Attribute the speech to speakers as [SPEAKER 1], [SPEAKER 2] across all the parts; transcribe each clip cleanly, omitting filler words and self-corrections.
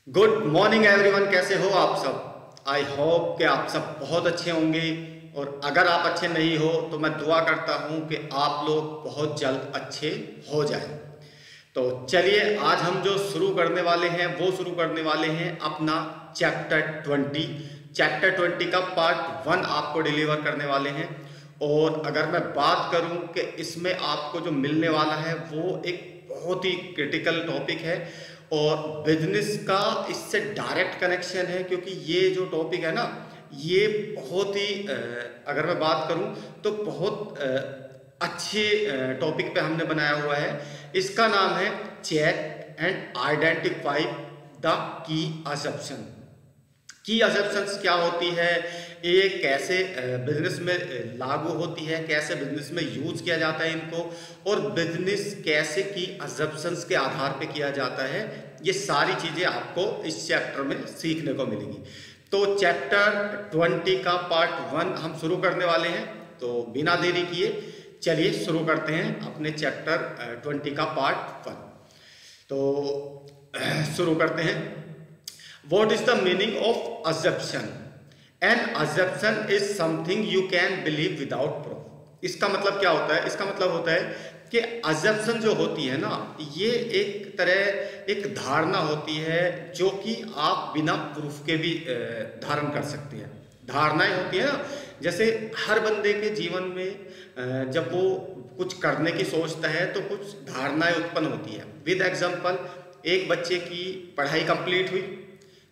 [SPEAKER 1] Good morning everyone, कैसे हो आप सब। आई होप कि आप सब बहुत अच्छे होंगे। और अगर आप अच्छे नहीं हो तो मैं दुआ करता हूं कि आप लोग बहुत जल्द अच्छे हो जाएं। तो चलिए, आज हम जो शुरू करने वाले हैं वो शुरू करने वाले हैं अपना चैप्टर 20 का पार्ट 1 आपको डिलीवर करने वाले हैं। और अगर मैं बात करूं कि इसमें आपको जो मिलने वाला है वो एक बहुत ही क्रिटिकल टॉपिक है और बिजनेस का इससे डायरेक्ट कनेक्शन है, क्योंकि ये जो टॉपिक है ना, ये बहुत ही अगर मैं बात करूं तो बहुत अच्छे टॉपिक पे हमने बनाया हुआ है। इसका नाम है check and identify the key assumption. Key assumptions क्या होती है, ये कैसे बिजनेस में लागू होती है, कैसे बिजनेस में यूज किया जाता है इनको, और बिजनेस कैसे की असम्पशंस के आधार पे किया जाता है, ये सारी चीजें आपको इस चैप्टर में सीखने को मिलेंगी। तो चैप्टर 20 का पार्ट 1 हम शुरू करने वाले हैं। तो बिना देरी किए चलिए शुरू करते हैं अपने चैप्टर 20 का पार्ट 1। तो शुरू करते हैं। What is the meaning of assumption? An assumption is something you can believe without proof. इसका मतलब क्या होता है? इसका मतलब होता है कि assumption जो होती है ना, ये एक तरह एक धारणा होती है जो कि आप बिना प्रूफ के भी धारण कर सकते हैं। धारणाएं होती है ना, जैसे हर बंदे के जीवन में जब वो कुछ करने की सोचता है तो कुछ धारणाएं उत्पन्न होती है। विद एग्जाम्पल, एक बच्चे की पढ़ाई कंप्लीट हुई।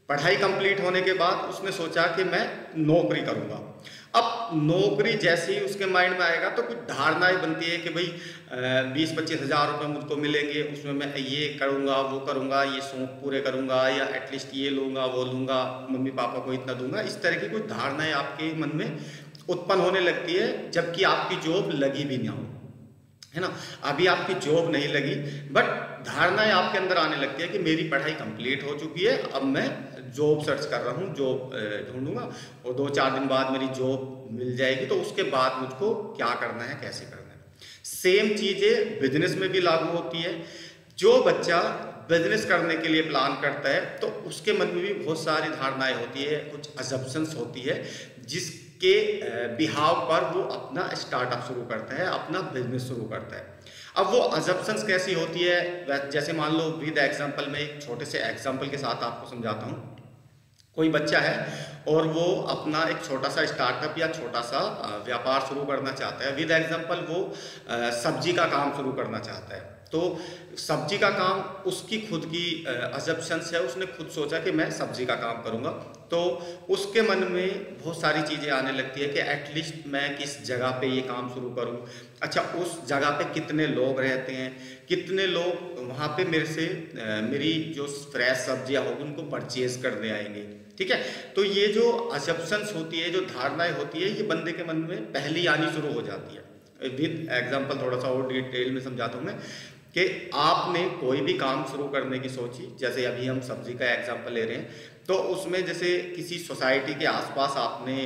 [SPEAKER 1] पढ़ाई कंप्लीट होने के बाद उसने सोचा कि मैं नौकरी करूंगा। अब नौकरी जैसे ही उसके माइंड में आएगा तो कुछ धारणाएं बनती है कि भाई 20-25 हज़ार रुपये मुझको मिलेंगे, उसमें मैं ये करूंगा, वो करूंगा, ये शौक पूरे करूंगा, या एटलीस्ट ये लूंगा, वो लूंगा, मम्मी पापा को इतना दूंगा। इस तरह की कुछ धारणाएं आपके मन में उत्पन्न होने लगती है, जबकि आपकी जॉब लगी भी ना हो, है ना। अभी आपकी जॉब नहीं लगी, बट धारणाएं आपके अंदर आने लगती है कि मेरी पढ़ाई कंप्लीट हो चुकी है, अब मैं जॉब सर्च कर रहा हूँ, जॉब ढूंढूंगा और 2-4 दिन बाद मेरी जॉब मिल जाएगी, तो उसके बाद मुझको क्या करना है, कैसे करना है। सेम चीजें बिजनेस में भी लागू होती है। जो बच्चा बिजनेस करने के लिए प्लान करता है तो उसके मन में भी बहुत सारी धारणाएं होती है, कुछ असम्पशंस होती है, जिसके बिहाव पर वो अपना स्टार्टअप शुरू करता है, अपना बिजनेस शुरू करता है। अब वो असम्पशंस कैसी होती है, जैसे मान लो विद एग्जांपल में एक छोटे से एग्जांपल के साथ आपको समझाता हूँ। कोई बच्चा है और वो अपना एक छोटा सा स्टार्टअप या छोटा सा व्यापार शुरू करना चाहता है। विद एग्जांपल वो सब्जी का काम शुरू करना चाहता है। तो सब्जी का काम उसकी खुद की असम्पशंस है, उसने खुद सोचा कि मैं सब्जी का काम करूंगा। तो उसके मन में बहुत सारी चीज़ें आने लगती है कि एटलीस्ट मैं किस जगह पे ये काम शुरू करूं, अच्छा उस जगह पे कितने लोग रहते हैं, कितने लोग वहाँ पे मेरे से मेरी जो फ्रेश सब्जियाँ होगी उनको परचेज करने आएंगे, ठीक है। तो ये जो असम्पशंस होती है, जो धारणाएं होती है, ये बंदे के मन में पहली आनी शुरू हो जाती है। विद एग्जाम्पल थोड़ा सा और डिटेल में समझाता हूँ मैं कि आपने कोई भी काम शुरू करने की सोची, जैसे अभी हम सब्जी का एग्जाम्पल ले रहे हैं, तो उसमें जैसे किसी सोसाइटी के आसपास आपने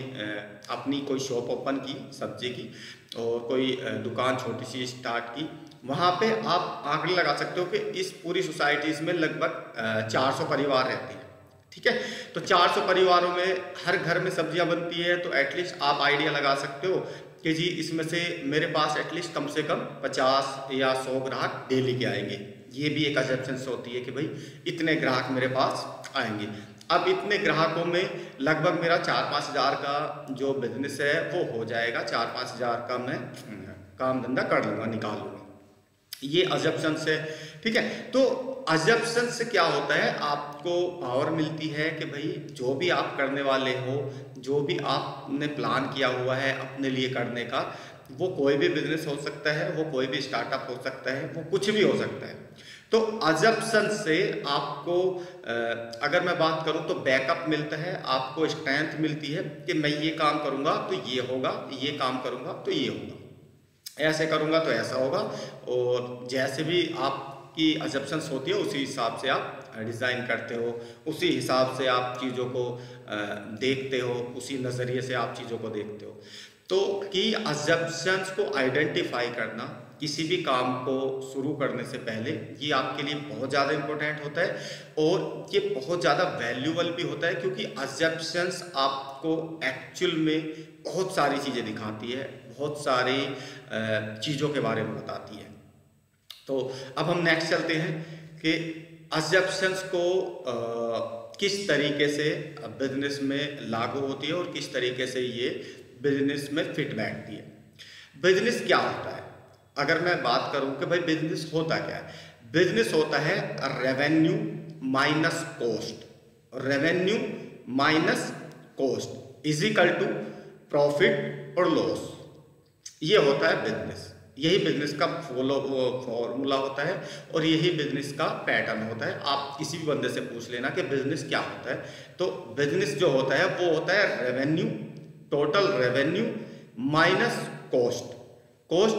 [SPEAKER 1] अपनी कोई शॉप ओपन की सब्जी की, और कोई दुकान छोटी सी स्टार्ट की। वहाँ पे आप आंकड़े लगा सकते हो कि इस पूरी सोसाइटीज़ में लगभग 400 परिवार रहते हैं, ठीक है। तो 400 परिवारों में हर घर में सब्जियां बनती है, तो एटलीस्ट आप आइडिया लगा सकते हो कि जी इसमें से मेरे पास एटलीस्ट कम से कम 50 या 100 ग्राहक डेली के आएंगे। ये भी एक असम्पशंस होती है कि भाई इतने ग्राहक मेरे पास आएंगे। अब इतने ग्राहकों में लगभग मेरा 4-5 हज़ार का जो बिजनेस है वो हो जाएगा, 4-5 हज़ार का मैं काम धंधा कर लूँगा, निकाल लूँगा। ये असम्पशंस है, ठीक है। तो असम्पशंस से क्या होता है, आपको पावर मिलती है कि भाई जो भी आप करने वाले हो, जो भी आपने प्लान किया हुआ है अपने लिए करने का, वो कोई भी बिजनेस हो सकता है, वो कोई भी स्टार्टअप हो सकता है, वो कुछ भी हो सकता है। तो असम्पशंस से आपको अगर मैं बात करूं तो बैकअप मिलता है, आपको स्ट्रेंथ मिलती है कि मैं ये काम करूंगा तो ये होगा, ये काम करूंगा तो ये होगा, ऐसे करूंगा तो ऐसा होगा। और जैसे भी आपकी असम्पशंस होती है उसी हिसाब से आप डिज़ाइन करते हो, उसी हिसाब से आप चीज़ों को देखते हो, उसी नज़रिए से आप चीज़ों को देखते हो। तो की असम्पशंस को आइडेंटिफाई करना किसी भी काम को शुरू करने से पहले ये आपके लिए बहुत ज़्यादा इम्पोर्टेंट होता है और ये बहुत ज़्यादा वैल्यूबल भी होता है, क्योंकि अजम्पशंस आपको एक्चुअल में बहुत सारी चीज़ें दिखाती है, बहुत सारी चीज़ों के बारे में बताती है। तो अब हम नेक्स्ट चलते हैं कि अजम्पशंस को किस तरीके से बिजनेस में लागू होती है और किस तरीके से ये बिजनेस में फिट बैठती है। बिजनेस क्या होता है? अगर मैं बात करूं कि भाई बिजनेस होता क्या है, बिजनेस होता है revenue minus cost, revenue minus cost is equal to profit और लॉस। ये होता है बिजनेस, यही बिजनेस का फॉर्मूला होता है और यही बिजनेस का पैटर्न होता है। आप किसी भी बंदे से पूछ लेना कि बिजनेस क्या होता है, तो बिजनेस जो होता है वो होता है revenue, total revenue minus cost, cost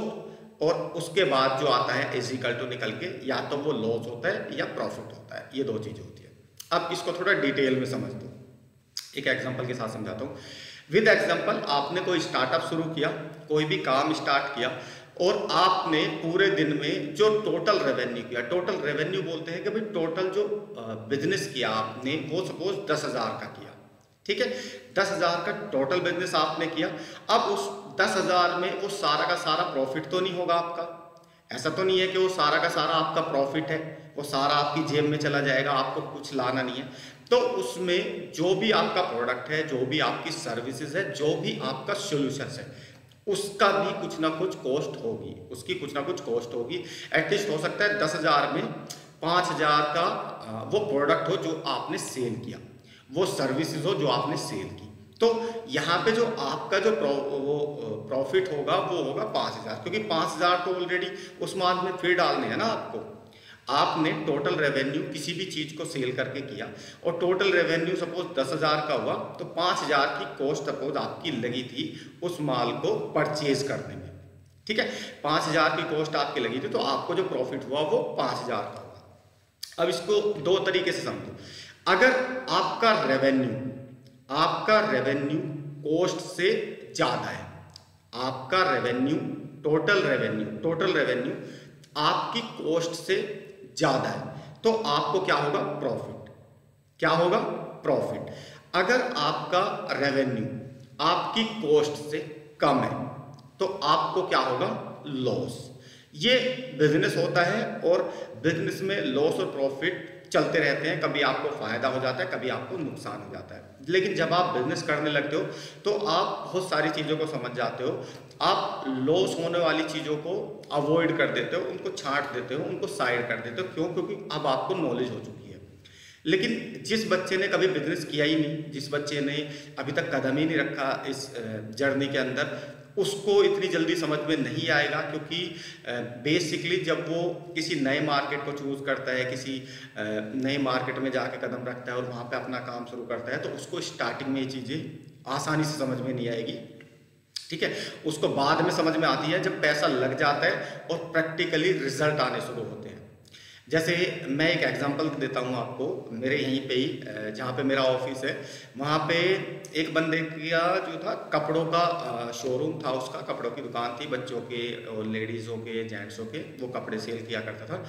[SPEAKER 1] और उसके बाद जो आता है इज इक्वल टू निकल के या तो वो लॉस होता है या प्रॉफिट होता है। ये दो चीजें होती है। अब इसको थोड़ा डिटेल में समझ दो, एक एग्जांपल के साथ समझाता हूँ। विद एग्जांपल, आपने कोई स्टार्टअप शुरू किया, कोई भी काम स्टार्ट किया और आपने पूरे दिन में जो टोटल रेवेन्यू किया, टोटल रेवेन्यू बोलते हैं कि भाई टोटल जो बिजनेस किया आपने वो सपोज 10,000 का किया, ठीक है। 10,000 का टोटल बिजनेस आपने किया। अब उस 10,000 में वो सारा का सारा प्रॉफिट तो नहीं होगा आपका, ऐसा तो नहीं है कि वो सारा का सारा आपका प्रॉफिट है, वो सारा आपकी जेब में चला जाएगा, आपको कुछ लाना नहीं है। तो उसमें जो भी आपका प्रोडक्ट है, जो भी आपकी सर्विसेज है, जो भी आपका सॉल्यूशंस है, उसका भी कुछ ना कुछ कॉस्ट होगी, उसकी कुछ ना कुछ कॉस्ट होगी। एटलीस्ट हो सकता है 10,000 में 5,000 का वो प्रोडक्ट हो जो आपने सेल किया, वो सर्विसेज हो जो आपने सेल की। तो यहाँ पे जो आपका जो प्रॉफिट होगा वो होगा 5,000, क्योंकि 5,000 तो ऑलरेडी उस माल में फिर डालने हैं ना आपको। आपने टोटल रेवेन्यू किसी भी चीज को सेल करके किया और टोटल रेवेन्यू सपोज 10,000 का हुआ, तो 5,000 की कॉस्ट सपोज आपकी लगी थी उस माल को परचेज करने में, ठीक है। 5,000 की कॉस्ट आपकी लगी थी, तो आपको जो प्रॉफिट हुआ वो 5,000 का हुआ। अब इसको दो तरीके से समझो। अगर आपका रेवेन्यू कॉस्ट से ज्यादा है, आपका रेवेन्यू टोटल रेवेन्यू आपकी कॉस्ट से ज्यादा है, तो आपको क्या होगा? प्रॉफिट। क्या होगा? प्रॉफिट। अगर आपका रेवेन्यू आपकी कॉस्ट से कम है तो आपको क्या होगा? लॉस। ये बिजनेस होता है और बिजनेस में लॉस और प्रॉफिट चलते रहते हैं। कभी आपको फायदा हो जाता है, कभी आपको नुकसान हो जाता है। लेकिन जब आप बिजनेस करने लगते हो तो आप बहुत सारी चीज़ों को समझ जाते हो। आप लॉस होने वाली चीज़ों को अवॉइड कर देते हो, उनको छांट देते हो, उनको साइड कर देते हो। क्यों? क्योंकि अब आपको नॉलेज हो चुकी है। लेकिन जिस बच्चे ने कभी बिजनेस किया ही नहीं, जिस बच्चे ने अभी तक कदम ही नहीं रखा इस जर्नी के अंदर, उसको इतनी जल्दी समझ में नहीं आएगा। क्योंकि बेसिकली जब वो किसी नए मार्केट को चूज करता है, किसी नए मार्केट में जाके कदम रखता है और वहाँ पे अपना काम शुरू करता है, तो उसको स्टार्टिंग में ये चीज़ें आसानी से समझ में नहीं आएगी, ठीक है। उसको बाद में समझ में आती है जब पैसा लग जाता है और प्रैक्टिकली रिजल्ट आने शुरू होते हैं। जैसे मैं एक एग्जांपल देता हूँ आपको, मेरे यहीं पे ही जहाँ पे मेरा ऑफिस है, वहाँ पे एक बंदे का जो था कपड़ों का शोरूम था, उसका कपड़ों की दुकान थी, बच्चों के और लेडीज़ों के, जेंट्सों के, वो कपड़े सेल किया करता था।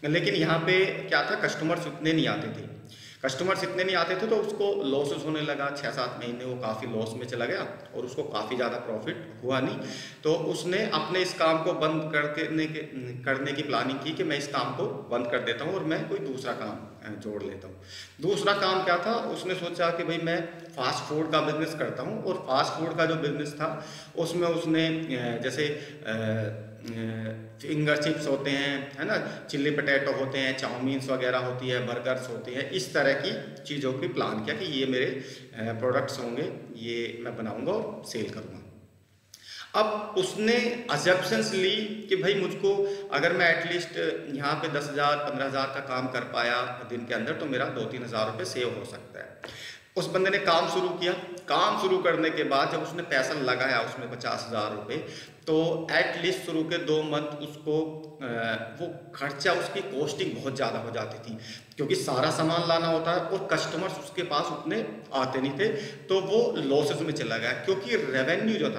[SPEAKER 1] लेकिन यहाँ पे क्या था, कस्टमर्स उतने नहीं आते थे। तो उसको लॉसेस होने लगा। 6-7 महीने वो काफ़ी लॉस में चला गया और उसको काफ़ी ज़्यादा प्रॉफिट हुआ नहीं। तो उसने अपने इस काम को बंद करने की प्लानिंग की कि मैं इस काम को बंद कर देता हूँ और मैं कोई दूसरा काम जोड़ लेता हूँ। दूसरा काम क्या था? उसने सोचा कि भाई मैं फास्ट फूड का बिजनेस करता हूँ। और फास्ट फूड का जो बिजनेस था उसमें उसने जैसे फिंगर चिप्स होते हैं, है ना, चिल्ली पटेटो होते हैं, चाउमीन्स वगैरह होती है, बर्गर्स होते हैं, इस तरह की चीज़ों की प्लान किया कि ये मेरे प्रोडक्ट्स होंगे, ये मैं बनाऊंगा और सेल करूंगा। अब उसने अजम्पशंस ली कि भाई मुझको अगर मैं एटलीस्ट यहाँ पे 10,000-15,000 का काम कर पाया दिन के अंदर तो मेरा 2-3 हज़ार रुपये सेव हो सकता है। उस बंदे ने काम शुरू किया। काम शुरू करने के बाद जब उसने पैसा लगाया उसमें 50,000 रुपये, तो एटलीस्ट शुरू के 2 मंथ उसको वो खर्चा, उसकी कॉस्टिंग बहुत ज़्यादा हो जाती थी, क्योंकि सारा सामान लाना होता है और कस्टमर्स उसके पास उतने आते नहीं थे। तो वो लॉसेस में चला गया, क्योंकि रेवेन्यू जो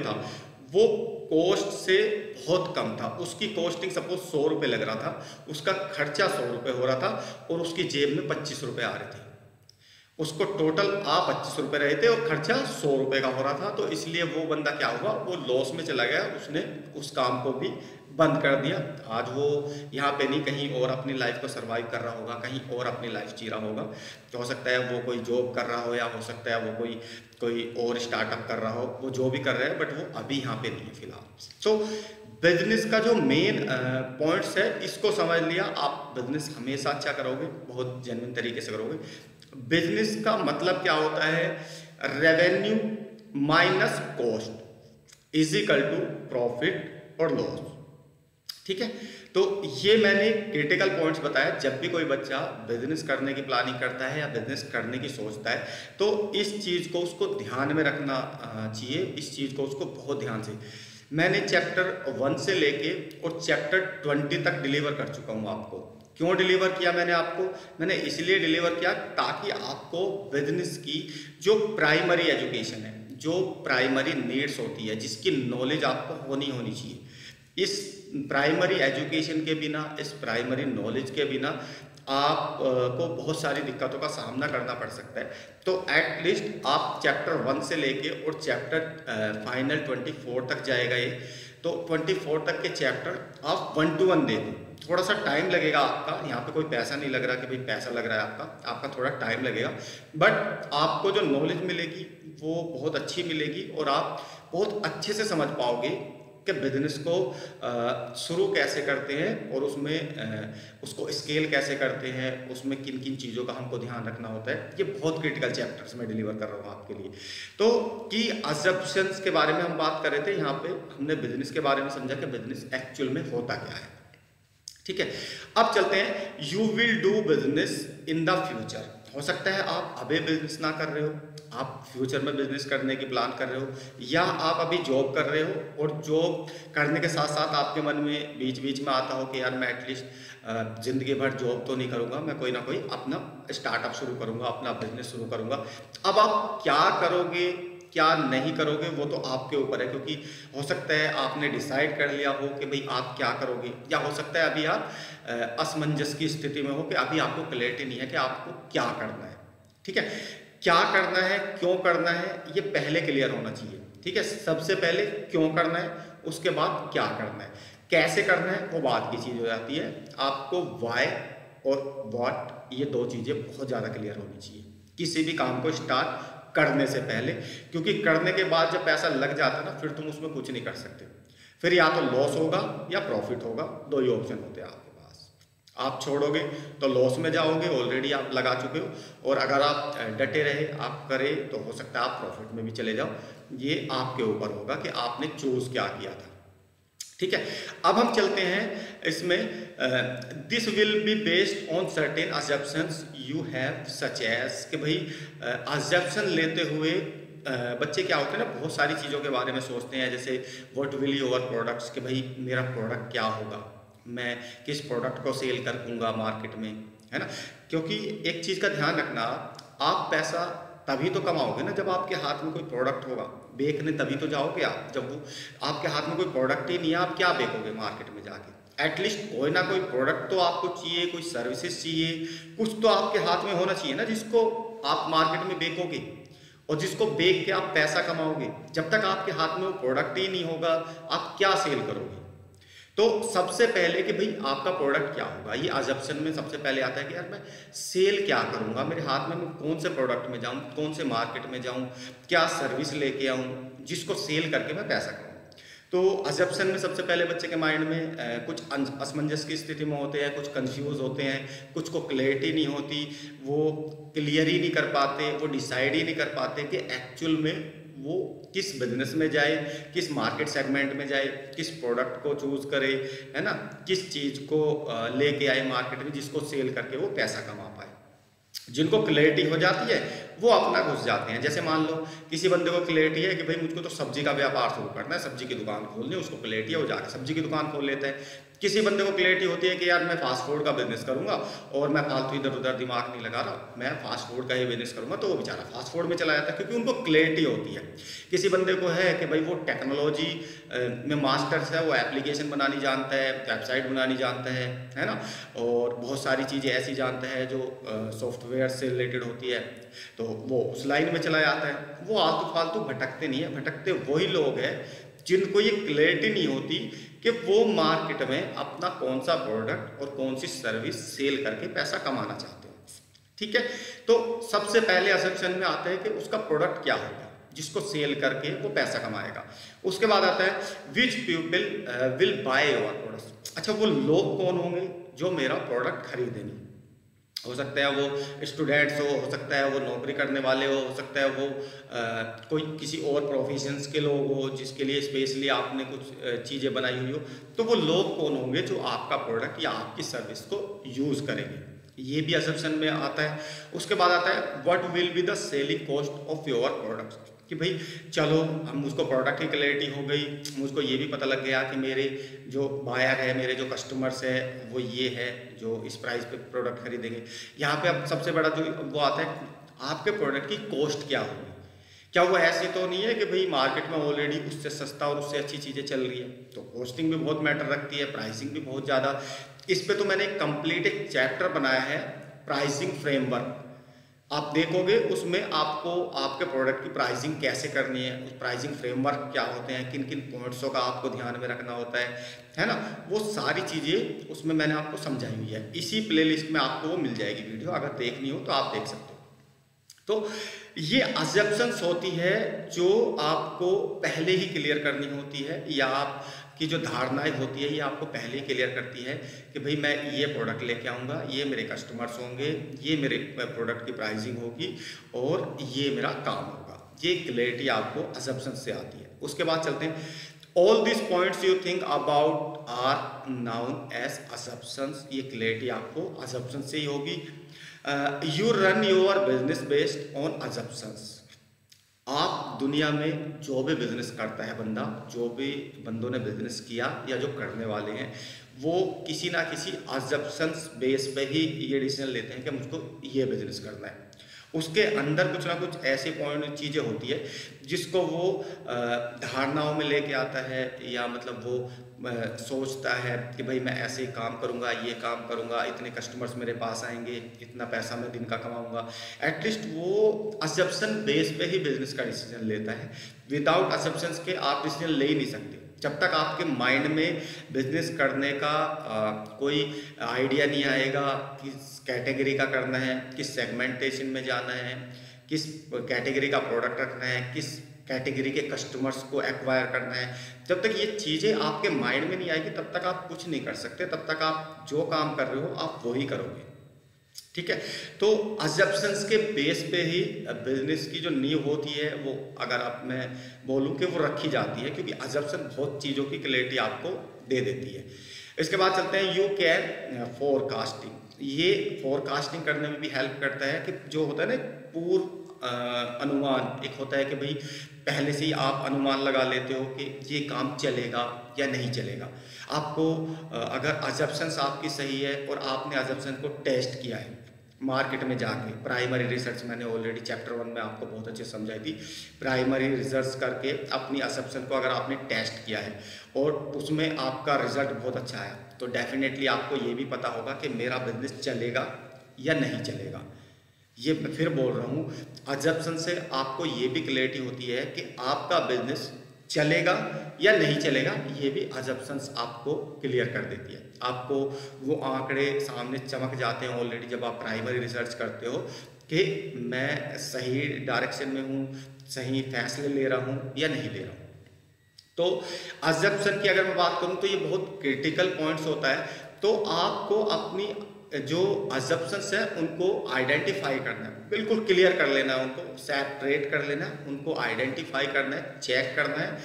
[SPEAKER 1] था वो कॉस्ट से बहुत कम था। उसकी कॉस्टिंग सपोज 100 रुपये लग रहा था, उसका खर्चा 100 रुपये हो रहा था और उसकी जेब में 25 रुपये आ रहे थे। उसको टोटल 25 रुपये रहे थे और खर्चा 100 रुपये का हो रहा था। तो इसलिए वो बंदा क्या हुआ, वो लॉस में चला गया, उसने उस काम को भी बंद कर दिया। आज वो यहाँ पे नहीं, कहीं और अपनी लाइफ को सरवाइव कर रहा होगा, कहीं और अपनी लाइफ जी रहा होगा। तो हो सकता है वो कोई जॉब कर रहा हो, या हो सकता है वो कोई और स्टार्टअप कर रहा हो, वो जो भी कर रहे हैं, बट वो अभी यहाँ पे नहीं है फिलहाल। सो बिजनेस का जो मेन पॉइंट्स है, इसको समझ लिया, आप बिजनेस हमेशा अच्छा करोगे, बहुत जेन्युइन तरीके से करोगे। बिजनेस का मतलब क्या होता है, revenue minus cost is equal to profit और लॉस। ठीक है, तो ये मैंने क्रिटिकल पॉइंट्स बताया। जब भी कोई बच्चा बिजनेस करने की प्लानिंग करता है या बिजनेस करने की सोचता है, तो इस चीज़ को उसको ध्यान में रखना चाहिए, इस चीज़ को उसको बहुत ध्यान से। मैंने चैप्टर 1 से लेके और चैप्टर 20 तक डिलीवर कर चुका हूँ आपको। क्यों डिलीवर किया मैंने आपको? मैंने इसलिए डिलीवर किया ताकि आपको बिजनेस की जो प्राइमरी एजुकेशन है, जो प्राइमरी नीड्स होती है, जिसकी नॉलेज आपको होनी चाहिए, इस प्राइमरी एजुकेशन के बिना, इस प्राइमरी नॉलेज के बिना आपको बहुत सारी दिक्कतों का सामना करना पड़ सकता है। तो एटलीस्ट आप चैप्टर 1 से लेके और चैप्टर फाइनल 24 तक जाएगा ये, तो 24 तक के चैप्टर आप 1 to 1 देखो। थोड़ा सा टाइम लगेगा आपका, यहाँ पे कोई पैसा नहीं लग रहा कि भाई पैसा लग रहा है आपका थोड़ा टाइम लगेगा, बट आपको जो नॉलेज मिलेगी वो बहुत अच्छी मिलेगी और आप बहुत अच्छे से समझ पाओगे कि बिजनेस को शुरू कैसे करते हैं और उसमें उसको स्केल कैसे करते हैं, उसमें किन किन चीज़ों का हमको ध्यान रखना होता है। ये बहुत क्रिटिकल चैप्टर्स में डिलीवर कर रहा हूँ आपके लिए। तो की अजम्पशंस के बारे में हम बात कर रहे थे, यहाँ पे हमने बिजनेस के बारे में समझा कि बिजनेस एक्चुअल में होता क्या है। ठीक है, अब चलते हैं, you will do business in the future. हो सकता है आप अभी बिजनेस ना कर रहे हो, आप फ्यूचर में बिजनेस करने की प्लान कर रहे हो, या आप अभी जॉब कर रहे हो और जॉब करने के साथ साथ आपके मन में बीच बीच में आता हो कि यार मैं एटलीस्ट ज़िंदगी भर जॉब तो नहीं करूँगा, मैं कोई ना कोई अपना स्टार्टअप शुरू करूँगा, अपना बिजनेस शुरू करूँगा। अब आप क्या करोगे क्या नहीं करोगे वो तो आपके ऊपर है, क्योंकि हो सकता है आपने डिसाइड कर लिया हो कि भाई आप क्या करोगे, या हो सकता है अभी आप असमंजस की स्थिति में हो कि अभी आपको क्लैरिटी नहीं है कि आपको क्या करना है। ठीक है, क्या करना है, क्यों करना है, ये पहले क्लियर होना चाहिए। ठीक है, सबसे पहले क्यों करना है, उसके बाद क्या करना है, कैसे करना है वो बाद की चीज़ हो जाती है। आपको वाई और व्हाट, ये दो चीज़ें बहुत ज़्यादा क्लियर होनी चाहिए किसी भी काम को स्टार्ट करने से पहले, क्योंकि करने के बाद जब पैसा लग जाता है ना, फिर तुम उसमें कुछ नहीं कर सकते। फिर या तो लॉस होगा या प्रॉफिट होगा, दो ही ऑप्शन होते हैं आपके पास। आप छोड़ोगे तो लॉस में जाओगे, ऑलरेडी आप लगा चुके हो, और अगर आप डटे रहे, आप करें, तो हो सकता है आप प्रॉफिट में भी चले जाओ। ये आपके ऊपर होगा कि आपने चूज क्या किया था। ठीक है, अब हम चलते हैं इसमें, this will be based on certain assumptions you have such as, कि भाई अजम्पशन लेते हुए बच्चे क्या होते हैं ना, बहुत सारी चीज़ों के बारे में सोचते हैं, जैसे व्हाट विल योर प्रोडक्ट्स, कि भाई मेरा प्रोडक्ट क्या होगा, मैं किस प्रोडक्ट को सेल करूँगा मार्केट में, है ना। क्योंकि एक चीज़ का ध्यान रखना, आप पैसा तभी तो कमाओगे ना जब आपके हाथ में कोई प्रोडक्ट होगा। बेचने तभी तो जाओगे आप, जब वो आपके हाथ में कोई प्रोडक्ट ही नहीं है, आप क्या बेचोगे मार्केट में जाके। एटलीस्ट कोई ना कोई प्रोडक्ट तो आपको चाहिए, कोई सर्विसेज चाहिए, कुछ तो आपके हाथ में होना चाहिए ना, जिसको आप मार्केट में बेचोगे और जिसको बेच के आप पैसा कमाओगे। जब तक आपके हाथ में वो प्रोडक्ट ही नहीं होगा, आप क्या सेल करोगे। तो सबसे पहले कि भाई आपका प्रोडक्ट क्या होगा, ये अजम्पशन में सबसे पहले आता है कि यार मैं सेल क्या करूंगा, मेरे हाथ में मैं कौन से प्रोडक्ट में जाऊं, कौन से मार्केट में जाऊं, क्या सर्विस लेके आऊं जिसको सेल करके मैं पैसा कमाऊं। तो अजम्पशन में सबसे पहले बच्चे के माइंड में कुछ असमंजस की स्थिति में होते हैं, कुछ कंफ्यूज होते हैं, कुछ को क्लैरिटी नहीं होती, वो क्लियर ही नहीं कर पाते, वो डिसाइड ही नहीं कर पाते कि एक्चुअल में वो किस बिजनेस में जाए, किस मार्केट सेगमेंट में जाए, किस प्रोडक्ट को चूज करे, है ना, किस चीज़ को लेके आए मार्केट में जिसको सेल करके वो पैसा कमा पाए। जिनको क्लैरिटी हो जाती है वो अपना घुस जाते हैं। जैसे मान लो किसी बंदे को क्लैरिटी है कि भाई मुझको तो सब्जी का व्यापार शुरू करना है, सब्जी की दुकान खोलनी है, उसको क्लैरिटी है, वो जाकर सब्जी की दुकान खोल लेता है। किसी बंदे को क्लैरिटी होती है कि यार मैं फास्ट फूड का बिजनेस करूंगा और मैं फालतू इधर उधर दिमाग नहीं लगा रहा, मैं फास्ट फूड का ही बिजनेस करूंगा, तो वो बेचारा फास्ट फूड में चला जाता है क्योंकि उनको क्लैरिटी होती है। किसी बंदे को है कि भाई वो टेक्नोलॉजी में मास्टर्स है, वो एप्लीकेशन बनानी जानता है, वेबसाइट बनानी जानता है ना, और बहुत सारी चीज़ें ऐसी जानता है जो सॉफ्टवेयर से रिलेटेड होती है, तो वो उस लाइन में चला जाता है। वो आलतू फालतू भटकते नहीं है, भटकते वही लोग हैं जिनको ये क्लैरिटी नहीं होती कि वो मार्केट में अपना कौन सा प्रोडक्ट और कौन सी सर्विस सेल करके पैसा कमाना चाहते हो। ठीक है, तो सबसे पहले असम्पशन में आता है कि उसका प्रोडक्ट क्या होगा जिसको सेल करके वो पैसा कमाएगा। उसके बाद आता है which people will by your product. अच्छा, वो लोग कौन होंगे जो मेरा प्रोडक्ट खरीदेंगे? हो सकता है वो स्टूडेंट्स हो सकता है वो नौकरी करने वाले हो सकता है वो कोई किसी और प्रोफेशंस के लोग हो जिसके लिए स्पेशली आपने कुछ चीज़ें बनाई हुई हो। तो वो लोग कौन होंगे जो आपका प्रोडक्ट या आपकी सर्विस को यूज़ करेंगे, ये भी असम्पशन में आता है। उसके बाद आता है what will be the selling cost of your product, कि भाई चलो हम मुझको प्रोडक्ट की क्लैरिटी हो गई, मुझको ये भी पता लग गया कि मेरे जो बायर है, मेरे जो कस्टमर्स है वो ये है जो इस प्राइस पे प्रोडक्ट खरीदेंगे। यहाँ पे अब सबसे बड़ा जो वो आता है आपके प्रोडक्ट की कॉस्ट क्या होगी। क्या वो ऐसी तो नहीं है कि भाई मार्केट में ऑलरेडी उससे सस्ता और उससे अच्छी चीज़ें चल रही है, तो कॉस्टिंग भी बहुत मैटर रखती है, प्राइसिंग भी बहुत ज़्यादा। इस पे तो मैंने कंप्लीट एक चैप्टर बनाया है प्राइसिंग फ्रेमवर्क, आप देखोगे उसमें आपको आपके प्रोडक्ट की प्राइसिंग कैसे करनी है, उस प्राइसिंग फ्रेमवर्क क्या होते हैं, किन किन पॉइंट्सों का आपको ध्यान में रखना होता है ना, वो सारी चीज़ें उसमें मैंने आपको समझाई हुई है। इसी प्लेलिस्ट में आपको वो मिल जाएगी वीडियो, अगर देखनी हो तो आप देख सकते हो। तो ये अजम्पशंस होती है जो आपको पहले ही क्लियर करनी होती है, या आप की जो धारणाएं होती है ये आपको पहले ही क्लियर करती है कि भाई मैं ये प्रोडक्ट लेके आऊँगा, ये मेरे कस्टमर्स होंगे, ये मेरे प्रोडक्ट की प्राइसिंग होगी और ये मेरा काम होगा। ये क्लैरिटी आपको अजम्पशन से आती है। उसके बाद चलते हैं, all this points you think about are known as assumptions. ये क्लैरिटी आपको अजम्पशन से ही होगी। You run your business based on assumptions. आप दुनिया में जो भी बिजनेस करता है बंदा, जो भी बंदों ने बिजनेस किया या जो करने वाले हैं, वो किसी ना किसी अजम्पशंस बेस पे ही ये डिसीजन लेते हैं कि मुझको ये बिजनेस करना है। उसके अंदर कुछ ना कुछ ऐसे पॉइंट चीज़ें होती है जिसको वो धारणाओं में लेके आता है, या मतलब वो सोचता है कि भाई मैं ऐसे ही काम करूँगा, ये काम करूँगा, इतने कस्टमर्स मेरे पास आएंगे, इतना पैसा मैं दिन का कमाऊँगा। एटलीस्ट वो असम्पशन बेस पे ही बिजनेस का डिसीजन लेता है। विदाउट असम्पशंस के आप डिसीजन ले ही नहीं सकते। जब तक आपके माइंड में बिजनेस करने का कोई आइडिया नहीं आएगा, किस कैटेगरी का करना है, किस सेगमेंटेशन में जाना है, किस कैटेगरी का प्रोडक्ट रखना है, किस कैटेगरी के कस्टमर्स को एक्वायर करना है, जब तक ये चीज़ें आपके माइंड में नहीं आएगी तब तक आप कुछ नहीं कर सकते। तब तक आप जो काम कर रहे हो आप वही करोगे। ठीक है, तो अजम्पशंस के बेस पे ही बिजनेस की जो नींव होती है वो, अगर आप मैं बोलूँ कि वो रखी जाती है, क्योंकि अजम्पशन बहुत चीज़ों की क्लैरिटी आपको दे देती है। इसके बाद चलते हैं यू कैन फोरकास्टिंग। ये फोरकास्टिंग करने में भी हेल्प करता है कि जो होता है ना पूर्व अनुमान, एक होता है कि भाई पहले से ही आप अनुमान लगा लेते हो कि ये काम चलेगा या नहीं चलेगा। आपको अगर अजम्पशंस आपकी सही है और आपने अजम्पशन को टेस्ट किया है मार्केट में जाके, प्राइमरी रिसर्च मैंने ऑलरेडी चैप्टर 1 में आपको बहुत अच्छे समझाई थी। प्राइमरी रिसर्च करके अपनी असम्पशन को अगर आपने टेस्ट किया है और उसमें आपका रिजल्ट बहुत अच्छा आया, तो डेफिनेटली आपको ये भी पता होगा कि मेरा बिजनेस चलेगा या नहीं चलेगा। ये मैं फिर बोल रहा हूँ, अजम्पशन से आपको ये भी क्लैरिटी होती है कि आपका बिजनेस चलेगा या नहीं चलेगा। ये भी अजम्पशंस आपको क्लियर कर देती है। आपको वो आंकड़े सामने चमक जाते हैं ऑलरेडी जब आप प्राइमरी रिसर्च करते हो कि मैं सही डायरेक्शन में हूँ, सही फैसले ले रहा हूँ या नहीं ले रहा हूँ। तो अजम्पशन की अगर मैं बात करूँ तो ये बहुत क्रिटिकल पॉइंट्स होता है। तो आपको अपनी जो अजम्पशंस है उनको आइडेंटिफाई करना है, बिल्कुल क्लियर कर लेना है, उनको सेपरेट कर लेना है, उनको आइडेंटिफाई करना है, चेक करना है,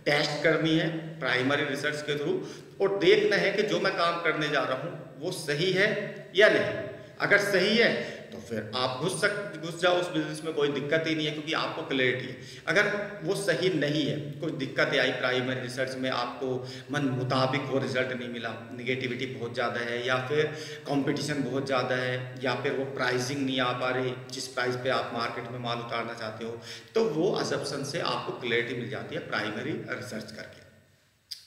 [SPEAKER 1] टेस्ट करनी है प्राइमरी रिसर्च के थ्रू, और देखना है कि जो मैं काम करने जा रहा हूँ वो सही है या नहीं। अगर सही है तो फिर आप घुस जाओ उस बिजनेस में, कोई दिक्कत ही नहीं है, क्योंकि आपको क्लैरिटी है। अगर वो सही नहीं है, कुछ दिक्कतें आई प्राइमरी रिसर्च में, आपको मन मुताबिक वो रिजल्ट नहीं मिला, निगेटिविटी बहुत ज़्यादा है, या फिर कंपटीशन बहुत ज़्यादा है, या फिर वो प्राइसिंग नहीं आ पा रही जिस प्राइस पे आप मार्केट में माल उतारना चाहते हो, तो वो असम्पशन से आपको क्लैरिटी मिल जाती है प्राइमरी रिसर्च करके।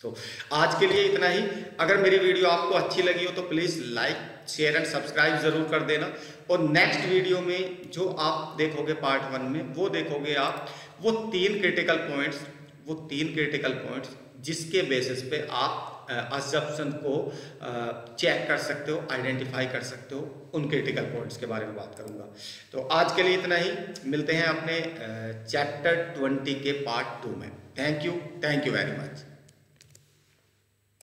[SPEAKER 1] तो आज के लिए इतना ही। अगर मेरी वीडियो आपको अच्छी लगी हो तो please like, share and subscribe ज़रूर कर देना। और नेक्स्ट वीडियो में जो आप देखोगे पार्ट 1 में, वो देखोगे आप वो तीन क्रिटिकल पॉइंट्स जिसके बेसिस पे आप असम्पशन को चेक कर सकते हो, आइडेंटिफाई कर सकते हो, उन क्रिटिकल पॉइंट्स के बारे में बात करूंगा। तो आज के लिए इतना ही। मिलते हैं अपने चैप्टर 20 के पार्ट 2 में। Thank you very much.